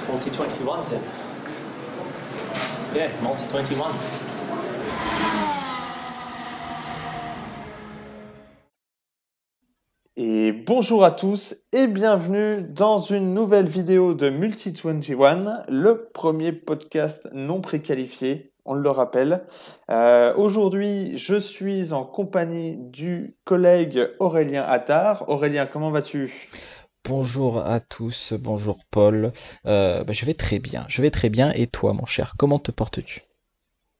Multi-21, c'est... Yeah, Multi-21. Et bonjour à tous et bienvenue dans une nouvelle vidéo de Multi-21, le premier podcast non préqualifié, on le rappelle. Aujourd'hui, je suis en compagnie du collègue Aurélien Attard. Aurélien, comment vas-tu ? Bonjour à tous, bonjour Paul. Je vais très bien. Et toi, mon cher, comment te portes-tu?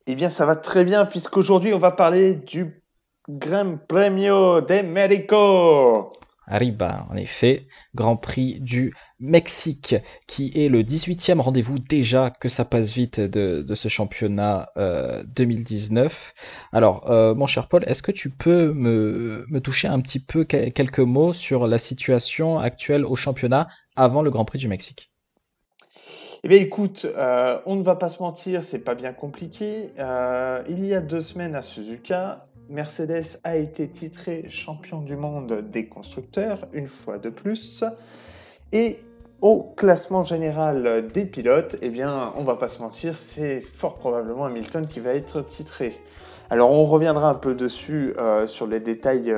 Eh bien, ça va très bien puisqu'aujourd'hui, on va parler du Gran Premio de México. Arriba, en effet, Grand Prix du Mexique, qui est le 18e rendez-vous déjà, que ça passe vite de ce championnat 2019. Alors, mon cher Paul, est-ce que tu peux me toucher un petit peu quelques mots sur la situation actuelle au championnat avant le Grand Prix du Mexique? Eh bien, écoute, on ne va pas se mentir, c'est pas bien compliqué. Il y a 2 semaines à Suzuka, Mercedes a été titré champion du monde des constructeurs, une fois de plus. Et au classement général des pilotes, eh bien, on va pas se mentir, c'est fort probablement Hamilton qui va être titré. Alors, on reviendra un peu dessus sur les détails,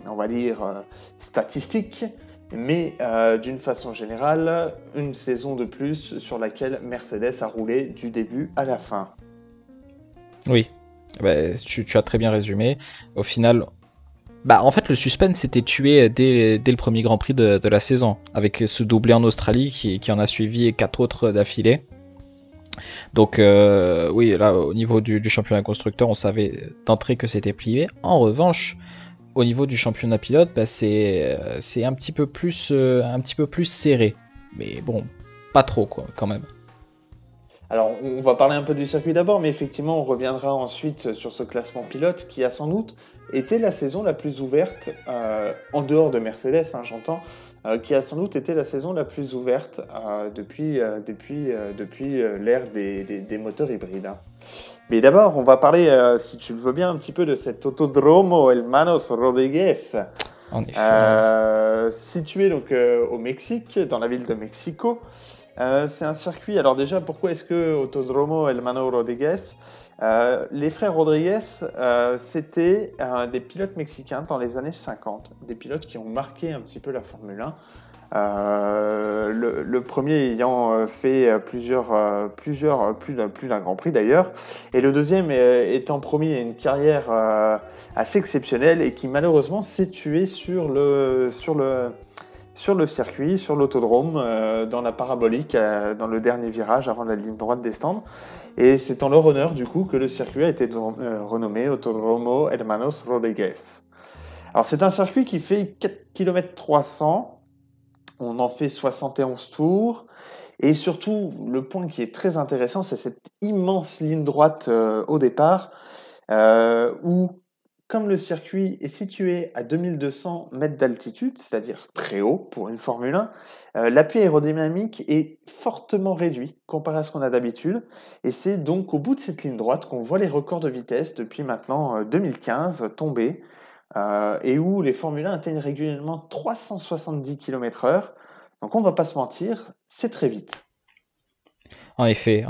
on va dire, statistiques. Mais d'une façon générale, une saison de plus sur laquelle Mercedes a roulé du début à la fin. Oui, tu as très bien résumé. Au final, en fait, le suspense s'était tué dès le premier Grand Prix de la saison, avec ce doublé en Australie qui en a suivi 4 autres d'affilée. Donc, oui, là, au niveau du championnat constructeur, on savait d'entrée que c'était plié. En revanche, au niveau du championnat pilote, c'est un petit peu plus serré. Mais bon, pas trop, quoi, quand même. Alors, on va parler un peu du circuit d'abord, mais effectivement, on reviendra ensuite sur ce classement pilote qui a sans doute été la saison la plus ouverte, en dehors de Mercedes, hein, j'entends, qui a sans doute été la saison la plus ouverte depuis l'ère des moteurs hybrides, hein. Mais d'abord, on va parler, si tu le veux bien, un petit peu de cet Autodromo Hermanos Rodriguez, En effet, allons-y. situé donc au Mexique, dans la ville de Mexico. C'est un circuit. Alors déjà, pourquoi est-ce que Autodromo Hermano Rodriguez? Les frères Rodriguez, c'était des pilotes mexicains dans les années 50, des pilotes qui ont marqué un petit peu la Formule 1. Le premier ayant fait plus d'un Grand Prix d'ailleurs, et le deuxième étant promis à une carrière assez exceptionnelle et qui malheureusement s'est tué sur le circuit, sur l'autodrome, dans la parabolique, dans le dernier virage avant la ligne droite des stands. Et c'est en leur honneur du coup que le circuit a été renommé Autodromo Hermanos Rodriguez. Alors c'est un circuit qui fait 4 km 300. On en fait 71 tours. Et surtout, le point qui est très intéressant, c'est cette immense ligne droite au départ, où, comme le circuit est situé à 2200 mètres d'altitude, c'est-à-dire très haut pour une Formule 1, l'appui aérodynamique est fortement réduit comparé à ce qu'on a d'habitude. Et c'est donc au bout de cette ligne droite qu'on voit les records de vitesse depuis maintenant 2015 tomber, et où les Formule 1 atteignent régulièrement 370 km/h. Donc on ne va pas se mentir, c'est très vite. En effet,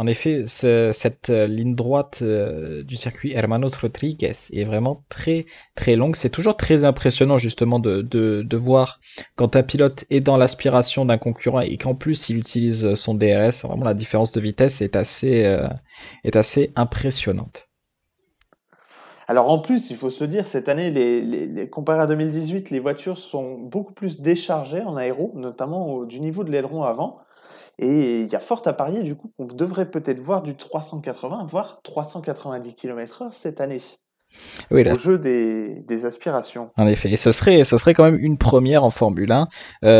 cette ligne droite du circuit Hermanos Rodriguez est vraiment très très longue. C'est toujours très impressionnant justement de voir quand un pilote est dans l'aspiration d'un concurrent et qu'en plus il utilise son DRS. Vraiment, la différence de vitesse est assez impressionnante. Alors en plus, il faut se le dire, cette année, comparé à 2018, les voitures sont beaucoup plus déchargées en aéro, notamment du niveau de l'aileron avant. Et il y a fort à parier du coup qu'on devrait peut-être voir du 380, voire 390 km/h cette année, Oui, là, au jeu des aspirations. en effet. Et ce serait quand même une première en Formule 1.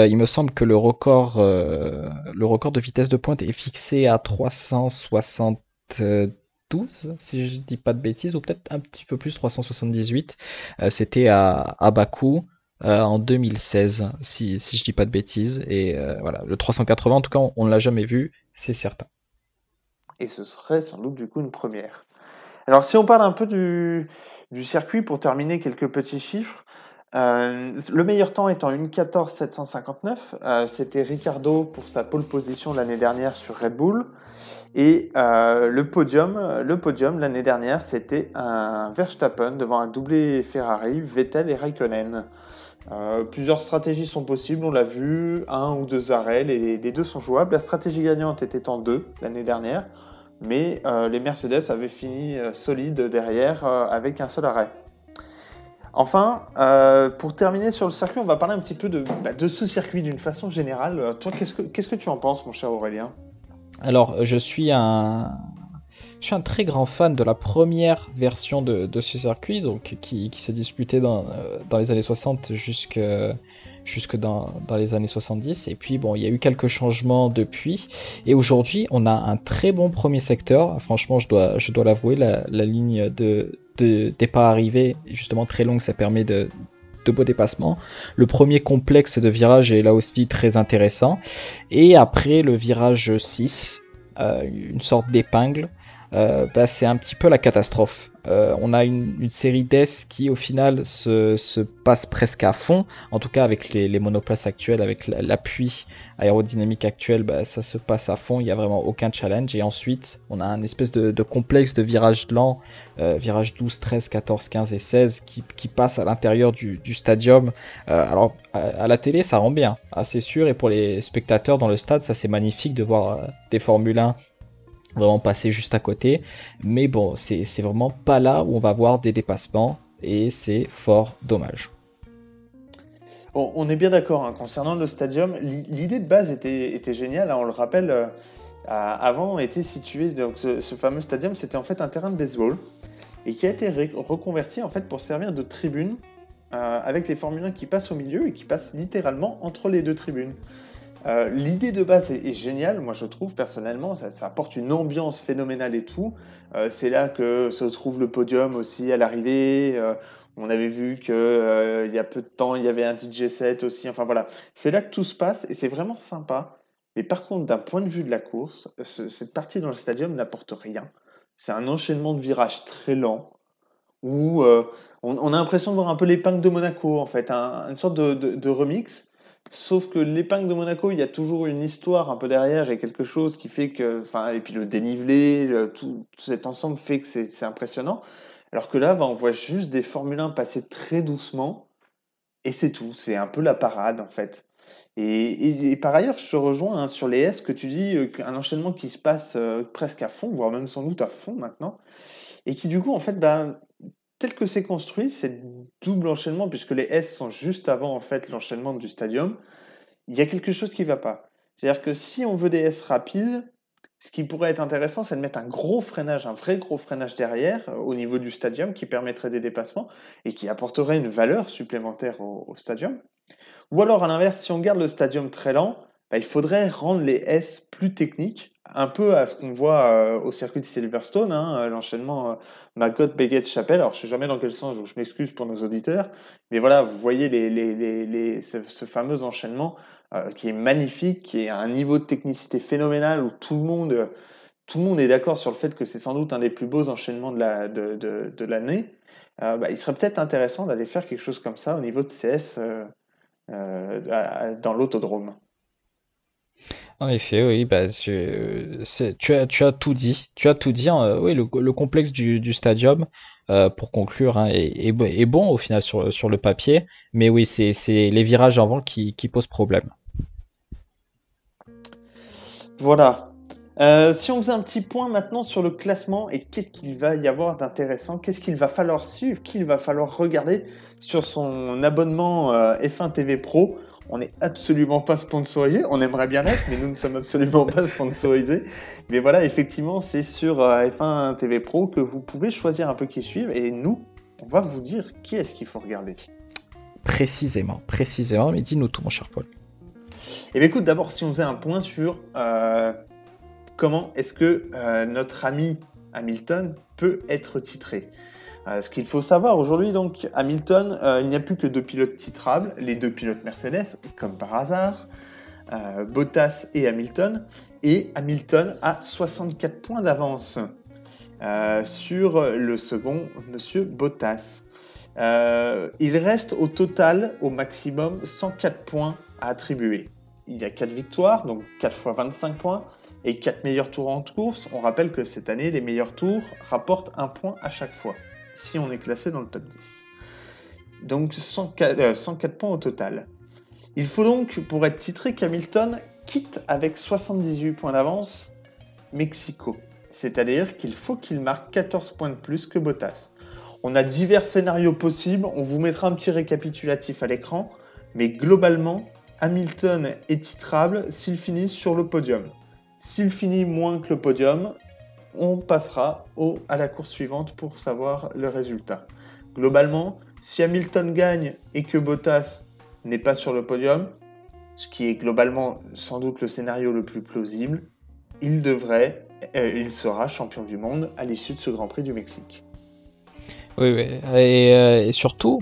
Il me semble que le record de vitesse de pointe est fixé à 372, si je dis pas de bêtises, ou peut-être un petit peu plus, 378. C'était à Bakou en 2016, si je dis pas de bêtises. Et voilà, le 380, en tout cas, on ne l'a jamais vu, c'est certain. Et ce serait sans doute du coup une première. Alors si on parle un peu du circuit pour terminer quelques petits chiffres, Le meilleur temps étant 1:14,759. C'était Ricciardo pour sa pole position l'année dernière sur Red Bull. Et le podium l'année dernière, c'était un Verstappen devant un doublé Ferrari, Vettel et Raikkonen. Plusieurs stratégies sont possibles, on l'a vu, 1 ou 2 arrêts, les deux sont jouables. La stratégie gagnante était en 2 l'année dernière, mais les Mercedes avaient fini solide derrière avec un seul arrêt. Enfin, pour terminer sur le circuit, on va parler un petit peu de ce circuit d'une façon générale. Toi, qu'est-ce que tu en penses, mon cher Aurélien ? Alors, je suis un très grand fan de la première version de ce circuit, donc qui se disputait dans les années 60 jusque dans les années 70. Et puis bon, il y a eu quelques changements depuis. Et aujourd'hui, on a un très bon premier secteur. Franchement, je dois l'avouer, la ligne de départ-arrivée est justement très longue, ça permet de beaux dépassements. Le premier complexe de virage est là aussi très intéressant. Et après le virage 6, une sorte d'épingle, c'est un petit peu la catastrophe. On a une série d'S qui au final se passe presque à fond, en tout cas avec les monoplaces actuelles, avec l'appui aérodynamique actuel, ça se passe à fond, il n'y a vraiment aucun challenge. Et ensuite on a un espèce de complexe de virages lents, virages 12, 13, 14, 15 et 16 qui passent à l'intérieur du stadium. Alors à la télé ça rend bien, c'est sûr, et pour les spectateurs dans le stade, ça c'est magnifique de voir des Formule 1 vraiment passer juste à côté, mais bon, c'est vraiment pas là où on va voir des dépassements, et c'est fort dommage. Bon, on est bien d'accord, concernant le stadium, l'idée de base était géniale, on le rappelle, avant était situé, donc ce fameux stadium, c'était en fait un terrain de baseball, et qui a été reconverti en fait pour servir de tribune, avec les Formule 1 qui passent au milieu et qui passent littéralement entre les deux tribunes. L'idée de base est géniale, moi je trouve personnellement, ça apporte une ambiance phénoménale et tout. C'est là que se trouve le podium aussi à l'arrivée. On avait vu que il y a peu de temps, il y avait un DJ set aussi. Enfin voilà, c'est là que tout se passe et c'est vraiment sympa. Mais par contre, d'un point de vue de la course, cette partie dans le stadium n'apporte rien. C'est un enchaînement de virages très lent où on a l'impression de voir un peu l'épingle de Monaco en fait, une sorte de remix. Sauf que l'épingle de Monaco, il y a toujours une histoire un peu derrière et quelque chose qui fait que, enfin, et puis le dénivelé, tout cet ensemble fait que c'est impressionnant. Alors que là, on voit juste des Formule 1 passer très doucement et c'est tout. C'est un peu la parade en fait. Et par ailleurs, je te rejoins sur les S que tu dis, un enchaînement qui se passe presque à fond, voire même sans doute à fond maintenant, et qui du coup, en fait, tel que c'est construit, c'est double enchaînement, puisque les S sont juste avant en fait l'enchaînement du stadium, il y a quelque chose qui ne va pas. C'est-à-dire que si on veut des S rapides, ce qui pourrait être intéressant, c'est de mettre un gros freinage, un vrai gros freinage derrière, au niveau du stadium, qui permettrait des dépassements et qui apporterait une valeur supplémentaire au stadium. Ou alors, à l'inverse, si on garde le stadium très lent, il faudrait rendre les S plus techniques, un peu à ce qu'on voit au circuit de Silverstone, l'enchaînement Maggot-Beguet-Chapelle. Alors, je ne sais jamais dans quel sens, donc je m'excuse pour nos auditeurs, mais voilà, vous voyez ce fameux enchaînement qui est magnifique, qui est à un niveau de technicité phénoménal, où tout le monde est d'accord sur le fait que c'est sans doute un des plus beaux enchaînements de l'année. Il serait peut-être intéressant d'aller faire quelque chose comme ça au niveau de CS dans l'autodrome. En effet, oui, tu as tout dit. Tu as tout dit, hein. Oui, le complexe du stadium, pour conclure, hein, est bon au final sur le papier, mais oui, c'est les virages avant qui posent problème. Voilà. Si on faisait un petit point maintenant sur le classement et qu'est-ce qu'il va y avoir d'intéressant, qu'est-ce qu'il va falloir suivre, qu'il va falloir regarder sur son abonnement F1 TV Pro. On n'est absolument pas sponsorisé, on aimerait bien l'être, mais nous ne sommes absolument pas sponsorisés. Mais voilà, effectivement, c'est sur F1 TV Pro que vous pouvez choisir un peu qui suivre et nous, on va vous dire qui est-ce qu'il faut regarder. Précisément, mais dis-nous tout, mon cher Paul. Et bien écoute, d'abord, si on faisait un point sur comment est-ce que notre ami Hamilton peut être titré. Ce qu'il faut savoir aujourd'hui, donc, Hamilton, il n'y a plus que 2 pilotes titrables, les 2 pilotes Mercedes, comme par hasard, Bottas et Hamilton. Et Hamilton a 64 points d'avance sur le second, Monsieur Bottas. Il reste au total, au maximum, 104 points à attribuer. Il y a 4 victoires, donc 4 fois 25 points, et 4 meilleurs tours en course. On rappelle que cette année, les meilleurs tours rapportent 1 point à chaque fois, si on est classé dans le top 10. Donc 104 points au total. Il faut donc, pour être titré, qu'Hamilton quitte avec 78 points d'avance Mexico. C'est-à-dire qu'il faut qu'il marque 14 points de plus que Bottas. On a divers scénarios possibles, on vous mettra un petit récapitulatif à l'écran, mais globalement, Hamilton est titrable s'il finit sur le podium. S'il finit moins que le podium, on passera à la course suivante pour savoir le résultat. Globalement, si Hamilton gagne et que Bottas n'est pas sur le podium, ce qui est globalement sans doute le scénario le plus plausible, il sera champion du monde à l'issue de ce Grand Prix du Mexique. Oui, et surtout,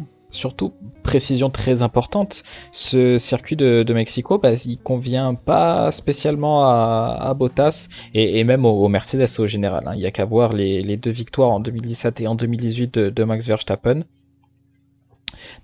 précision très importante, ce circuit de Mexico, il convient pas spécialement à Bottas et même au Mercedes au général. Il n'y a qu'à voir les 2 victoires en 2017 et en 2018 de Max Verstappen.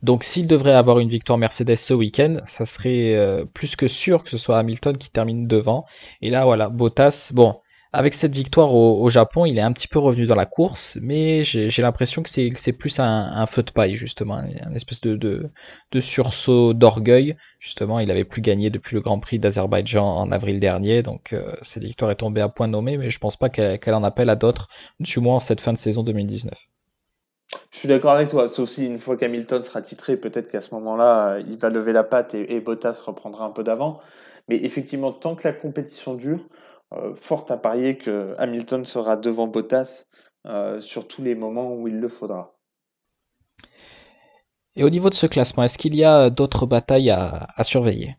Donc s'il devrait avoir une victoire Mercedes ce week-end, ça serait plus que sûr que ce soit Hamilton qui termine devant. Et là, voilà, Bottas, bon, avec cette victoire au Japon, il est un petit peu revenu dans la course, mais j'ai l'impression que c'est plus un feu de paille, justement, un espèce de sursaut d'orgueil. Justement, il avait plus gagné depuis le Grand Prix d'Azerbaïdjan en avril dernier, donc cette victoire est tombée à point nommé, mais je pense pas qu'elle en appelle à d'autres, du moins en cette fin de saison 2019. Je suis d'accord avec toi, sauf si une fois qu'Hamilton sera titré, peut-être qu'à ce moment-là, il va lever la patte et Bottas reprendra un peu d'avant. Mais effectivement, tant que la compétition dure, fort à parier que Hamilton sera devant Bottas sur tous les moments où il le faudra. Et au niveau de ce classement, est-ce qu'il y a d'autres batailles à surveiller?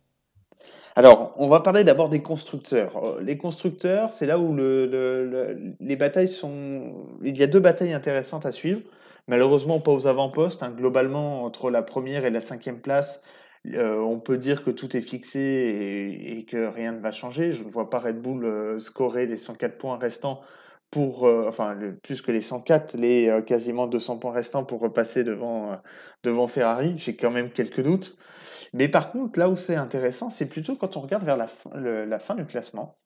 Alors, on va parler d'abord des constructeurs. Les constructeurs, c'est là où les batailles sont... Il y a 2 batailles intéressantes à suivre. Malheureusement, pas aux avant-postes, hein. Globalement, entre la première et la 5e place, on peut dire que tout est fixé et que rien ne va changer. Je ne vois pas Red Bull scorer les 104 points restants plus que les 104, les quasiment 200 points restants pour repasser devant Ferrari. J'ai quand même quelques doutes. Mais par contre, là où c'est intéressant, c'est plutôt quand on regarde vers la fin du classement,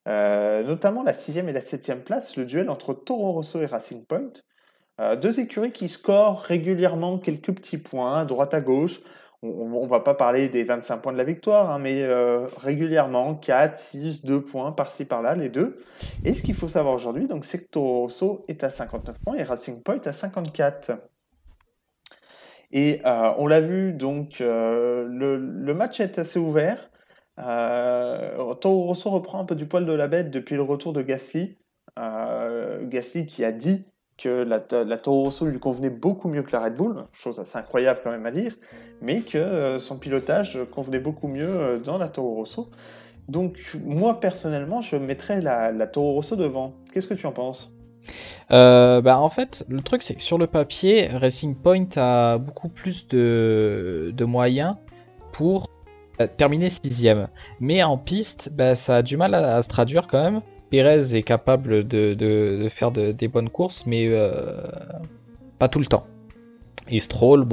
notamment la 6e et la 7e place, le duel entre Toro Rosso et Racing Point. 2 écuries qui scorent régulièrement quelques petits points, à droite à gauche. On va pas parler des 25 points de la victoire, hein, mais régulièrement 4, 6, 2 points par-ci par-là, les deux. Et ce qu'il faut savoir aujourd'hui, donc, c'est que Toro Rosso est à 59 points et Racing Point à 54. Et on l'a vu, donc le match est assez ouvert. Toro Rosso reprend un peu du poil de la bête depuis le retour de Gasly. Gasly qui a dit que la Toro Rosso lui convenait beaucoup mieux que la Red Bull, chose assez incroyable quand même à dire, mais que son pilotage convenait beaucoup mieux dans la Toro Rosso. Donc moi personnellement, je mettrais la Toro Rosso devant. Qu'est-ce que tu en penses ? En fait, le truc c'est que sur le papier, Racing Point a beaucoup plus de moyens pour terminer 6ème. Mais en piste, ça a du mal à se traduire quand même. Pérez est capable de faire des bonnes courses, mais pas tout le temps. Et Stroll,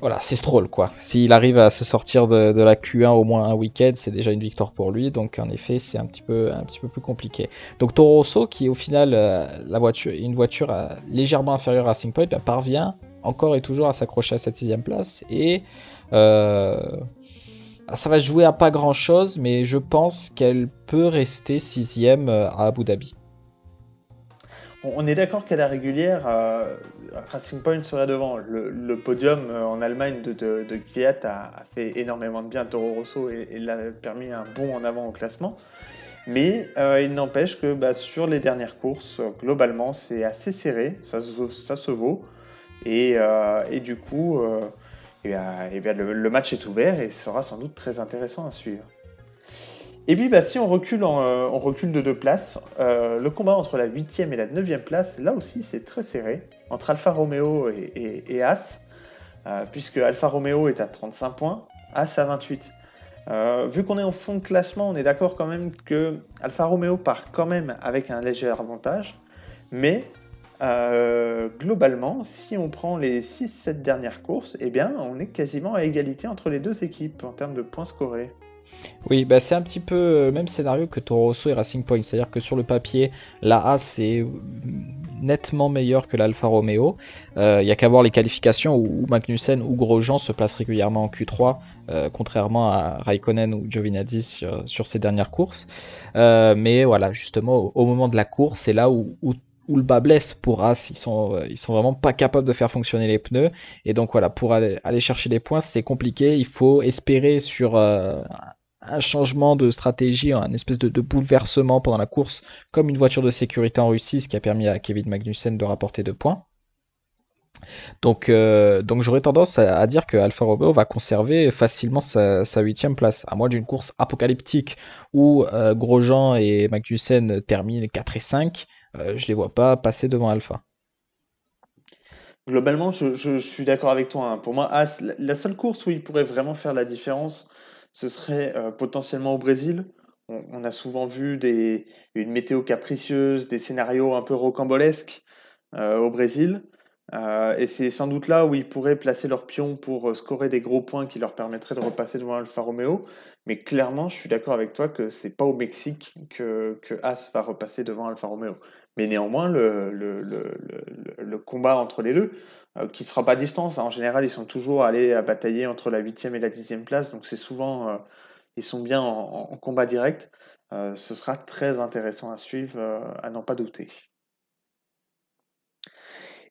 voilà, c'est Stroll quoi. S'il arrive à se sortir de la Q1 au moins un week-end, c'est déjà une victoire pour lui. Donc en effet, c'est un petit peu plus compliqué. Donc Toro Rosso, qui est au final une voiture légèrement inférieure à Racing Point, parvient encore et toujours à s'accrocher à cette 6ème place. Et ça va se jouer à pas grand chose, mais je pense qu'elle peut rester 6ème à Abu Dhabi. On est d'accord qu'à la régulière, Racing Point serait devant. Le podium en Allemagne de Kvyat a fait énormément de bien à Toro Rosso et l'a permis un bond en avant au classement. Mais il n'empêche que sur les dernières courses, globalement, c'est assez serré, ça se vaut. Et du coup, le match est ouvert et sera sans doute très intéressant à suivre. Et puis si on recule de 2 places, le combat entre la 8e et la 9e place, là aussi c'est très serré, entre Alfa Romeo et As, puisque Alfa Romeo est à 35 points, As à 28. Vu qu'on est en fond de classement, on est d'accord quand même que Alfa Romeo part quand même avec un léger avantage, mais globalement, si on prend les 6-7 dernières courses, eh bien, on est quasiment à égalité entre les deux équipes en termes de points scorés. Oui, bah c'est un petit peu le même scénario que Toro Rosso et Racing Point, c'est-à-dire que sur le papier, la Haas est nettement meilleure que l'Alfa Romeo. Il y a qu'à voir les qualifications où Magnussen ou Grosjean se placent régulièrement en Q3, contrairement à Raikkonen ou Giovinazzi sur ces dernières courses. Mais voilà, justement, au moment de la course, c'est là où le bas blesse pour Haas. Ils sont vraiment pas capables de faire fonctionner les pneus. Et donc voilà, pour aller chercher des points, c'est compliqué. Il faut espérer sur un changement de stratégie, un espèce de bouleversement pendant la course, comme une voiture de sécurité en Russie, ce qui a permis à Kevin Magnussen de rapporter 2 points. Donc j'aurais tendance à dire que Alfa Romeo va conserver facilement sa 8e place, à moins d'une course apocalyptique où Grosjean et Magnussen terminent 4 et 5, je les vois pas passer devant Alfa. Globalement, je suis d'accord avec toi, hein. Pour moi, As, la seule course où il pourrait vraiment faire la différence, ce serait potentiellement au Brésil. On a souvent vu une météo capricieuse, des scénarios un peu rocambolesques au Brésil. Et c'est sans doute là où ils pourraient placer leur pion pour scorer des gros points qui leur permettraient de repasser devant Alfa Romeo. Mais clairement, je suis d'accord avec toi que c'est pas au Mexique que As va repasser devant Alfa Romeo. Mais néanmoins, le combat entre les deux, qui ne sera pas à distance, hein. En général, ils sont toujours allés à batailler entre la 8e et la 10e place, donc c'est souvent, ils sont bien en combat direct. Ce sera très intéressant à suivre, à n'en pas douter.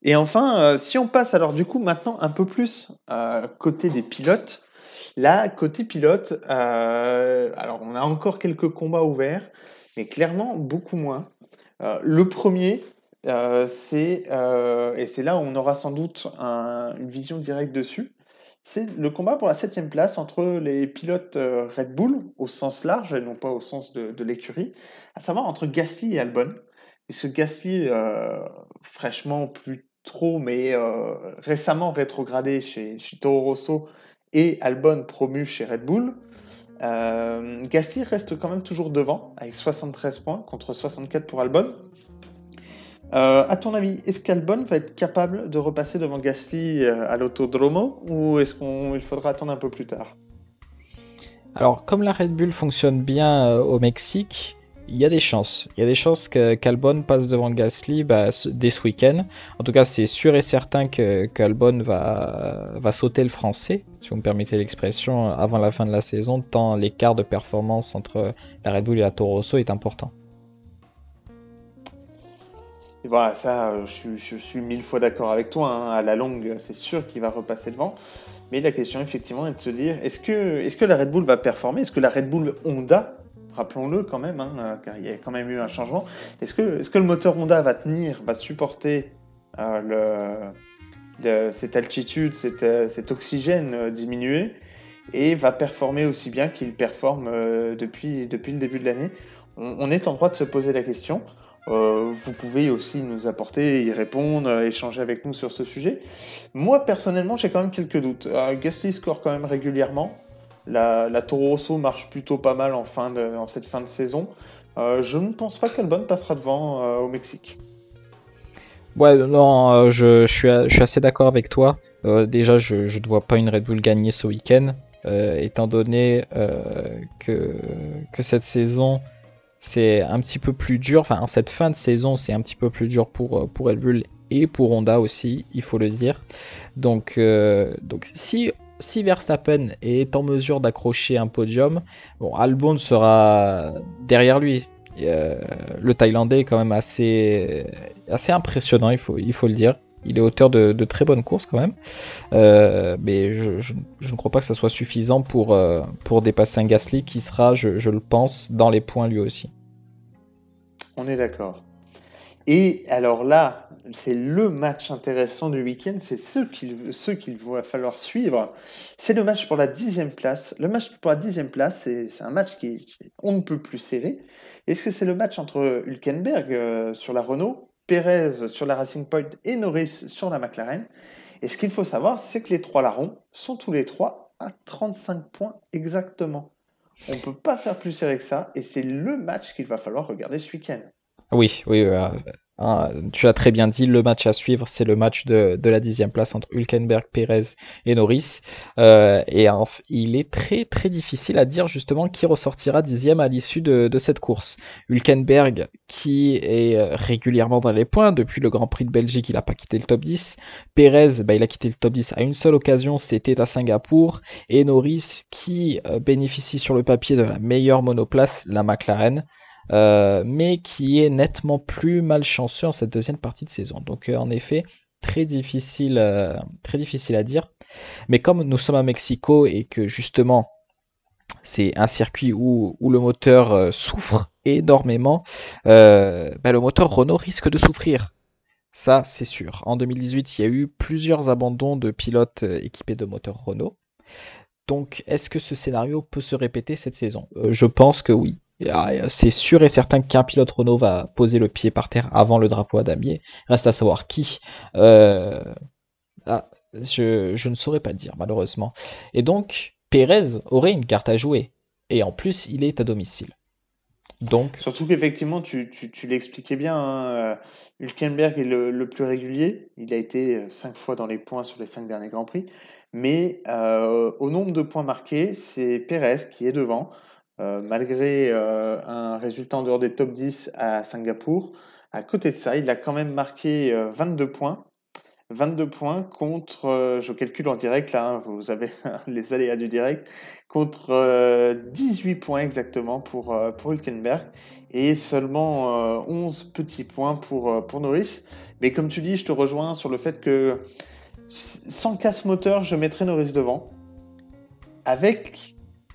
Et enfin, si on passe alors du coup maintenant un peu plus côté des pilotes, là, côté pilote, alors on a encore quelques combats ouverts, mais clairement beaucoup moins. Le premier, et c'est là où on aura sans doute une vision directe dessus, c'est le combat pour la 7e place entre les pilotes Red Bull, au sens large et non pas au sens de l'écurie, à savoir entre Gasly et Albon. Et ce Gasly, fraîchement plus trop, mais récemment rétrogradé chez Toro Rosso, et Albon promu chez Red Bull. Gasly reste quand même toujours devant, avec 73 points contre 64 pour Albon. À ton avis, est-ce qu'Albon va être capable de repasser devant Gasly à l'Autodromo, ou est-ce qu'il faudra attendre un peu plus tard? Alors, comme la Red Bull fonctionne bien au Mexique, il y a des chances. Il y a des chances qu'Albon passe devant Gasly dès ce week-end. En tout cas, c'est sûr et certain qu'Albon va sauter le français, si vous me permettez l'expression, avant la fin de la saison, tant l'écart de performance entre la Red Bull et la Toro Rosso est important. Et voilà, ça, je suis 1000 fois d'accord avec toi, hein. À la longue, c'est sûr qu'il va repasser devant. Mais la question, effectivement, est de se dire, est-ce que la Red Bull va performer? Est-ce que la Red Bull Honda, rappelons-le quand même, hein, car il y a quand même eu un changement, est-ce que le moteur Honda va tenir, va supporter cette altitude, cet oxygène diminué, et va performer aussi bien qu'il performe depuis le début de l'année? On est en droit de se poser la question. Vous pouvez aussi nous apporter, y répondre, échanger avec nous sur ce sujet. Moi, personnellement, j'ai quand même quelques doutes. Gasly score quand même régulièrement. La Toro Rosso marche plutôt pas mal en cette fin de saison. Je ne pense pas qu'Albon passera devant au Mexique. Ouais, non, je suis assez d'accord avec toi. Déjà, je ne vois pas une Red Bull gagner ce week-end, étant donné que cette saison, c'est un petit peu plus dur. Enfin, cette fin de saison, c'est un petit peu plus dur pour Red Bull et pour Honda aussi, il faut le dire. Donc si Verstappen est en mesure d'accrocher un podium, bon, Albon sera derrière lui. Et, le Thaïlandais est quand même assez impressionnant, il faut le dire. Il est auteur de très bonnes courses quand même. Mais je ne crois pas que ça soit suffisant pour dépasser un Gasly qui sera, je le pense, dans les points lui aussi. On est d'accord. Et alors là, c'est le match intéressant du week-end, c'est ce qu'il va falloir suivre. C'est le match pour la 10e place. Le match pour la 10e place, c'est un match on ne peut plus serré. Est-ce que c'est le match entre Hülkenberg sur la Renault, Perez sur la Racing Point et Norris sur la McLaren? Et ce qu'il faut savoir, c'est que les trois larrons sont tous les trois à 35 points exactement. On ne peut pas faire plus serré que ça, et c'est le match qu'il va falloir regarder ce week-end. Oui, oui, Hein, tu l'as très bien dit, le match à suivre, c'est le match de la 10e place entre Hülkenberg, Perez et Norris. Il est très très difficile à dire justement qui ressortira 10e à l'issue de cette course. Hülkenberg qui est régulièrement dans les points, depuis le Grand Prix de Belgique, il n'a pas quitté le top 10. Perez, bah, il a quitté le top 10 à une seule occasion, c'était à Singapour. Et Norris qui bénéficie sur le papier de la meilleure monoplace, la McLaren, mais qui est nettement plus malchanceux en cette deuxième partie de saison. Donc en effet, très difficile à dire. Mais comme nous sommes à Mexico et que justement c'est un circuit où le moteur souffre énormément, bah, le moteur Renault risque de souffrir. Ça, c'est sûr. En 2018, il y a eu plusieurs abandons de pilotes équipés de moteurs Renault. Donc, est-ce que ce scénario peut se répéter cette saison? Je pense que oui. C'est sûr et certain qu'un pilote Renault va poser le pied par terre avant le drapeau à damier. Reste à savoir qui. Euh, je ne saurais pas dire, malheureusement. Et donc, Pérez aurait une carte à jouer. Et en plus, il est à domicile. Donc, Surtout qu'effectivement, tu l'expliquais bien, hein, Hülkenberg est le plus régulier. Il a été 5 fois dans les points sur les 5 derniers Grands Prix. Mais au nombre de points marqués, c'est Perez qui est devant. Malgré un résultat en dehors des top 10 à Singapour. À côté de ça, il a quand même marqué 22 points. 22 points contre, je calcule en direct là, hein, vous avez les aléas du direct, contre 18 points exactement pour Hülkenberg et seulement 11 petits points pour Norris. Mais comme tu dis, je te rejoins sur le fait que sans casse-moteur, je mettrais Norris devant. Avec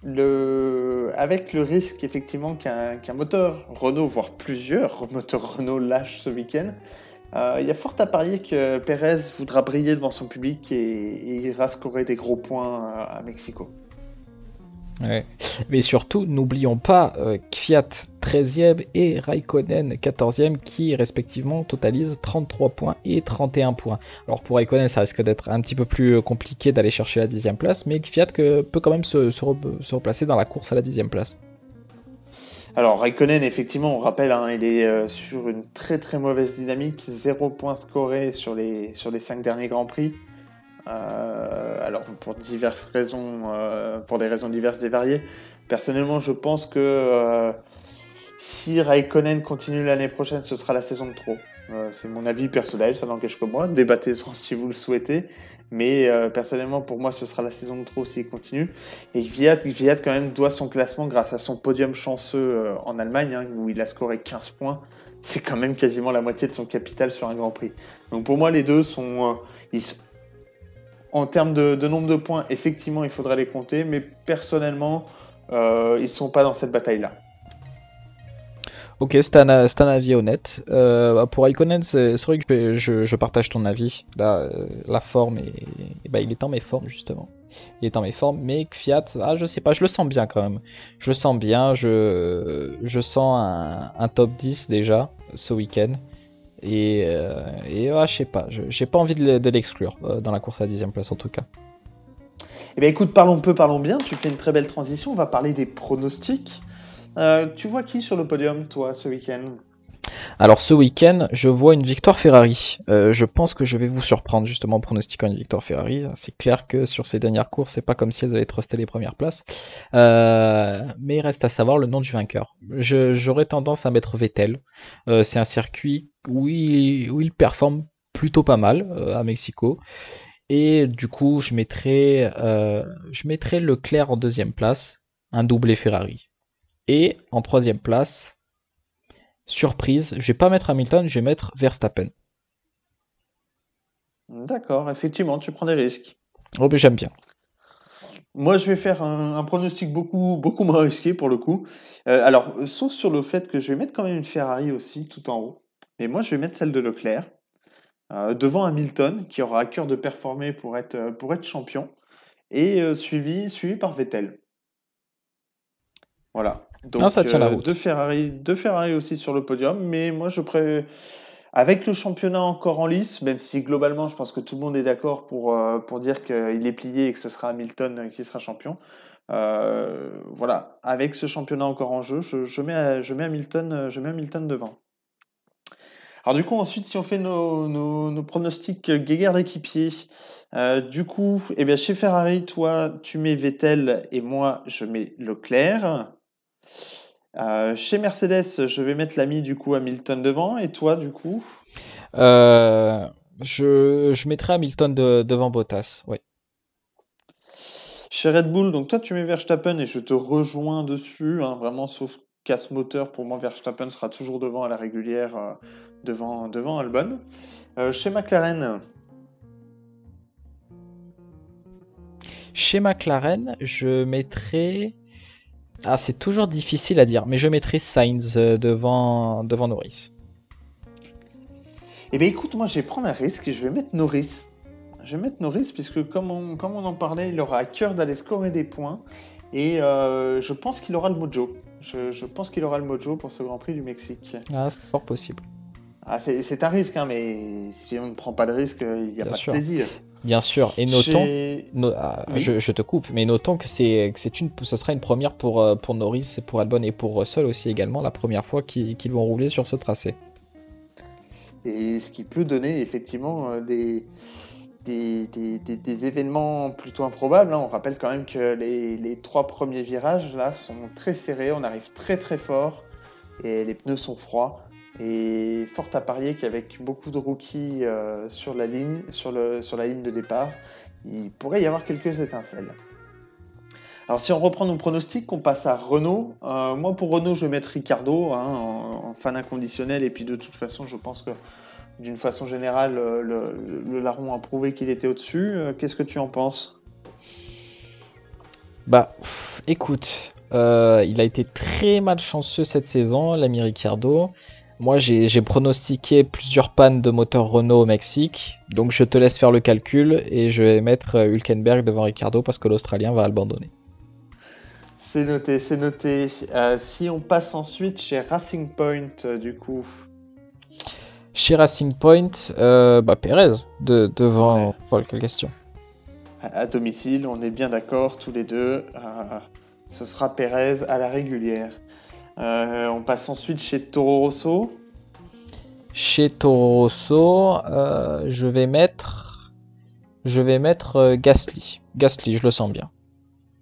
le risque effectivement qu'un moteur Renault, voire plusieurs moteurs Renault lâchent ce week-end, il y a fort à parier que Pérez voudra briller devant son public et ira scorer des gros points à Mexico. ouais. Mais surtout, n'oublions pas Kvyat 13e et Raikkonen 14e qui respectivement totalisent 33 points et 31 points. Alors pour Raikkonen, ça risque d'être un petit peu plus compliqué d'aller chercher la 10e place, mais Kvyat peut quand même se replacer dans la course à la 10e place. Alors Raikkonen, effectivement, on rappelle, hein, il est sur une très très mauvaise dynamique, 0 points scorés sur les 5 derniers Grands Prix. Alors pour diverses raisons, pour des raisons diverses et variées. Personnellement, je pense que si Raikkonen continue l'année prochaine, ce sera la saison de trop. C'est mon avis personnel, ça n'engage que moi. Débattez-en si vous le souhaitez. Mais personnellement, pour moi, ce sera la saison de trop s'il continue. Et Kvyat quand même doit son classement grâce à son podium chanceux en Allemagne, hein, où il a scoré 15 points. C'est quand même quasiment la moitié de son capital sur un Grand Prix. Donc pour moi, les deux sont... en termes de nombre de points, effectivement, il faudrait les compter. Mais personnellement, ils ne sont pas dans cette bataille-là. Ok, c'est un avis honnête. Pour Raikkonen, c'est vrai que je partage ton avis. Là, la forme, bah, il est en mes formes justement. Il est en mes formes, mais Kvyat, je sais pas, je le sens bien quand même. Je le sens bien, je sens un top 10 déjà ce week-end. Je sais pas, j'ai pas envie de l'exclure dans la course à la 10e place en tout cas. Eh bien, écoute, parlons peu, parlons bien. Tu fais une très belle transition. On va parler des pronostics. Tu vois qui sur le podium, toi, ce week-end? Alors ce week-end, je vois une victoire Ferrari. Je pense que je vais vous surprendre justement en pronostiquant une victoire Ferrari. C'est clair que sur ces dernières courses, c'est pas comme si elles avaient trusté les premières places. Mais il reste à savoir le nom du vainqueur. J'aurais tendance à mettre Vettel. C'est un circuit où il performe plutôt pas mal à Mexico. Et du coup, je mettrais Leclerc en deuxième place, un doublé Ferrari. Et en troisième place, surprise, je vais pas mettre Hamilton, je vais mettre Verstappen. D'accord, effectivement, tu prends des risques. Oh, mais j'aime bien. Moi, je vais faire un pronostic beaucoup, beaucoup moins risqué pour le coup. Alors, sauf sur le fait que je vais mettre quand même une Ferrari aussi tout en haut. Mais moi, je vais mettre celle de Leclerc devant Hamilton, qui aura à cœur de performer pour être champion, et suivi par Vettel. Voilà. Non, ça Donc, tient la deux route. Ferrari, deux Ferrari aussi sur le podium, mais moi, avec le championnat encore en lice, même si globalement, je pense que tout le monde est d'accord pour dire qu'il est plié et que ce sera Hamilton qui sera champion. Voilà, avec ce championnat encore en jeu, je mets Hamilton devant. Alors du coup, ensuite, si on fait nos pronostics guéguerre d'équipiers, du coup, eh bien, chez Ferrari, toi, tu mets Vettel et moi, je mets Leclerc. Chez Mercedes, je vais mettre l'ami du coup Hamilton devant. Et toi, du coup? Euh, je mettrai Hamilton devant Bottas. Ouais. Chez Red Bull, donc toi, tu mets Verstappen et je te rejoins dessus, hein, vraiment, sauf casse moteur. Pour moi, Verstappen sera toujours devant à la régulière, devant Albon. Chez McLaren, Chez McLaren, je mettrai. Ah, c'est toujours difficile à dire, mais je mettrai Sainz devant Norris. eh bien écoute, moi, je vais prendre un risque et je vais mettre Norris. Je vais mettre Norris puisque comme on en parlait, il aura à cœur d'aller scorer des points et je pense qu'il aura le mojo. Je pense qu'il aura le mojo pour ce Grand Prix du Mexique. Ah, c'est fort possible. Ah, c'est un risque, hein, mais si on ne prend pas de risque, il n'y a Bien pas de sûr. plaisir. Bien sûr. Et notons, Chez... Oui. je te coupe, mais notons que ce sera une première pour Norris, pour Albon et pour Russell aussi également, la première fois qu'ils vont rouler sur ce tracé. Et ce qui peut donner effectivement des événements plutôt improbables, hein. On rappelle quand même que les trois premiers virages là sont très serrés, on arrive très très fort et les pneus sont froids. Et fort à parier qu'avec beaucoup de rookies sur la ligne, sur la ligne de départ, il pourrait y avoir quelques étincelles. Alors si on reprend nos pronostics, on passe à Renault. Moi pour Renault, je vais mettre Ricardo, hein, en fan inconditionnel. Et puis de toute façon, je pense que d'une façon générale, le larron a prouvé qu'il était au-dessus. Qu'est-ce que tu en penses? Bah, écoute, il a été très malchanceux cette saison, l'ami Ricciardo. Moi, j'ai pronostiqué plusieurs pannes de moteur Renault au Mexique, donc je te laisse faire le calcul et je vais mettre Hülkenberg devant Ricciardo parce que l'Australien va abandonner. C'est noté, c'est noté. Si on passe ensuite chez Racing Point, du coup. Chez Racing Point, Pérez Ouais. devant Paul, quelle question. À domicile, on est bien d'accord tous les deux. Ce sera Pérez à la régulière. On passe ensuite chez Toro Rosso. Chez Toro Rosso, je vais mettre Gasly. Gasly, je le sens bien.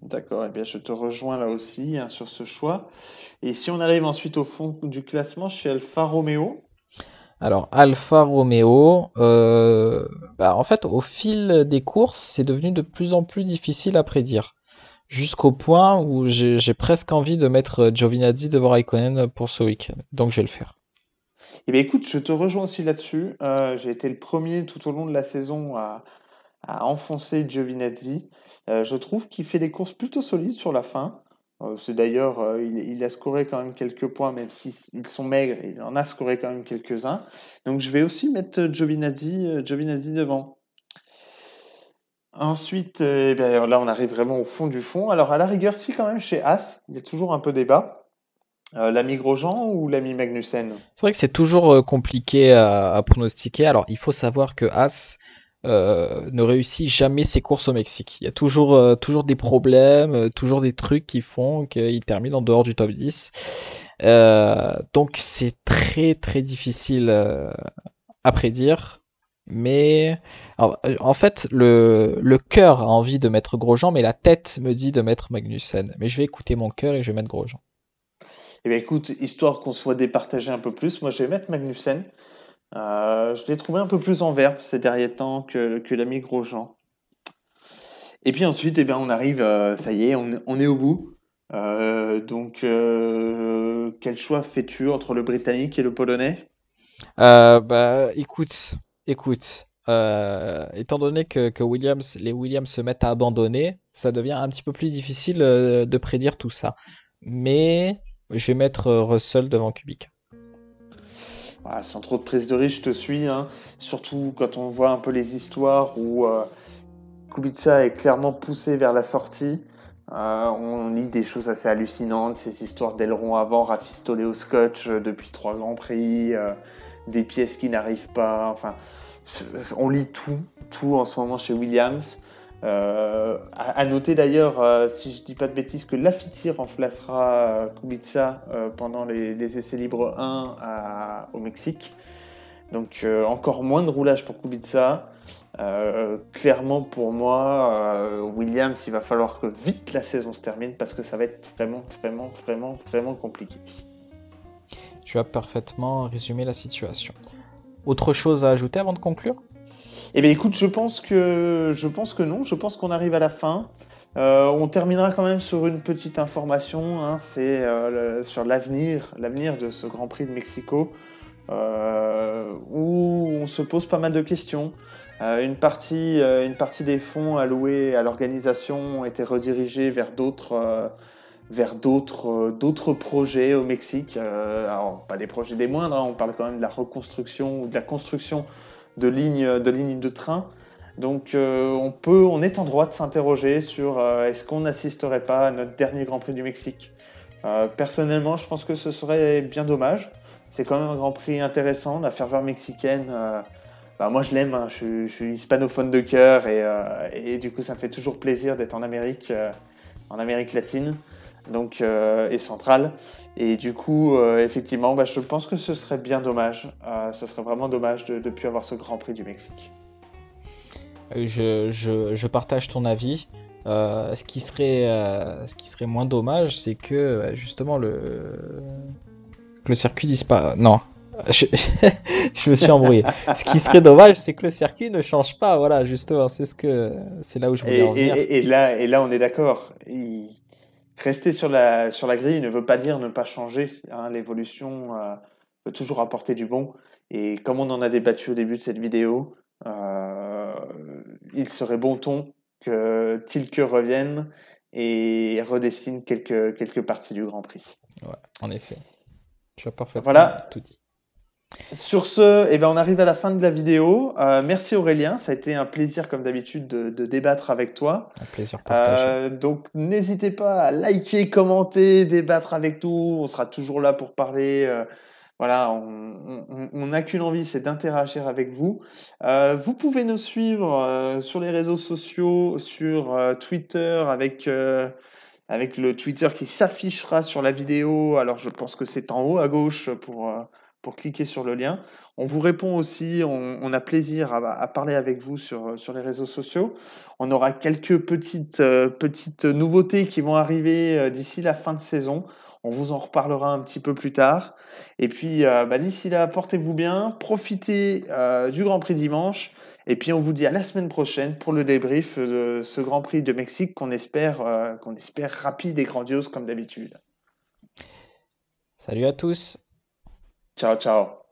D'accord, eh bien je te rejoins là aussi, hein, sur ce choix. Et si on arrive ensuite au fond du classement chez Alfa Romeo. Alors, Alfa Romeo, en fait, au fil des courses, c'est devenu de plus en plus difficile à prédire. Jusqu'au point où j'ai presque envie de mettre Giovinazzi devant Raikkonen pour ce week-end. Donc, je vais le faire. Eh bien écoute, je te rejoins aussi là-dessus. J'ai été le premier tout au long de la saison à enfoncer Giovinazzi. Je trouve qu'il fait des courses plutôt solides sur la fin. C'est d'ailleurs, il a scoré quand même quelques points, même s'ils sont maigres, il en a scoré quand même quelques-uns. Donc je vais aussi mettre Giovinazzi devant. Ensuite, eh bien, là on arrive vraiment au fond du fond. Alors à la rigueur, si quand même chez As, il y a toujours un peu débat. L'ami Grosjean ou l'ami Magnussen? C'est vrai que c'est toujours compliqué à pronostiquer. Alors, il faut savoir que As ne réussit jamais ses courses au Mexique. Il y a toujours des problèmes, toujours des trucs qui font qu'il termine en dehors du top 10. Donc, c'est très très difficile à prédire. Mais alors, en fait, le cœur a envie de mettre Grosjean, mais la tête me dit de mettre Magnussen. Mais je vais écouter mon cœur et je vais mettre Grosjean. Eh bien écoute, histoire qu'on soit départagé un peu plus, moi je vais mettre Magnussen. Je l'ai trouvé un peu plus en verve ces derniers temps que l'ami Grosjean. Et puis ensuite, eh bien, on arrive, ça y est, on est au bout. Quel choix fais-tu entre le Britannique et le Polonais? Écoute, étant donné que les Williams se mettent à abandonner, ça devient un petit peu plus difficile de prédire tout ça. Mais je vais mettre Russell devant Kubica. Ah, sans trop de prise de risque, je te suis, hein. Surtout quand on voit un peu les histoires où Kubica est clairement poussé vers la sortie. On lit des choses assez hallucinantes, ces histoires d'aileron avant rafistolés au scotch depuis 3 grands prix, des pièces qui n'arrivent pas. Enfin, on lit tout en ce moment chez Williams. À noter d'ailleurs, si je dis pas de bêtises, que Laffiti remplacera Kubica pendant les essais libres 1 au Mexique. Donc encore moins de roulage pour Kubica. Clairement pour moi, Williams, il va falloir que vite la saison se termine parce que ça va être vraiment compliqué. Tu as parfaitement résumé la situation. Autre chose à ajouter avant de conclure? Eh bien écoute, je pense que non, je pense qu'on arrive à la fin. On terminera quand même sur une petite information, hein, c'est sur l'avenir de ce Grand Prix de Mexico, où on se pose pas mal de questions. Une partie des fonds alloués à l'organisation ont été redirigés vers d'autres projets au Mexique. Alors, pas des projets des moindres, hein, on parle quand même de la reconstruction ou de la construction de lignes de train. Donc, on est en droit de s'interroger sur est-ce qu'on n'assisterait pas à notre dernier Grand Prix du Mexique. Personnellement, je pense que ce serait bien dommage. C'est quand même un Grand Prix intéressant, la ferveur mexicaine. Bah, moi, je l'aime, hein, je suis hispanophone de cœur et du coup, ça me fait toujours plaisir d'être en Amérique latine donc, et centrale. Et du coup, effectivement, bah, je pense que ce serait bien dommage. Ce serait vraiment dommage de ne plus avoir ce Grand Prix du Mexique. Je partage ton avis. Ce qui serait moins dommage, c'est que justement que le circuit disparaît. Non, je, je me suis embrouillé. Ce qui serait dommage, c'est que le circuit ne change pas. Voilà, justement, c'est là où je Et, voulais en venir. et là, on est d'accord. Rester sur la grille ne veut pas dire ne pas changer, hein. L'évolution peut toujours apporter du bon. Et comme on en a débattu au début de cette vidéo, euh, il serait bon ton que Tilke revienne et redessine quelques parties du Grand Prix. Ouais, en effet, tu as parfaitement Voilà. tout dit. Sur ce, eh ben, on arrive à la fin de la vidéo. Merci Aurélien, ça a été un plaisir comme d'habitude de débattre avec toi. Un plaisir partagé. Donc n'hésitez pas à liker, commenter, débattre avec nous. On sera toujours là pour parler. Voilà, on n'a qu'une envie, c'est d'interagir avec vous. Vous pouvez nous suivre sur les réseaux sociaux, sur Twitter avec le Twitter qui s'affichera sur la vidéo. Alors je pense que c'est en haut à gauche pour cliquer sur le lien. On vous répond aussi, on a plaisir à parler avec vous sur les réseaux sociaux. On aura quelques petites nouveautés qui vont arriver d'ici la fin de saison. On vous en reparlera un petit peu plus tard. Et puis d'ici là, portez-vous bien, profitez du Grand Prix dimanche. Et puis on vous dit à la semaine prochaine pour le débrief de ce Grand Prix de Mexique qu'on espère rapide et grandiose comme d'habitude. Salut à tous! Ciao, ciao.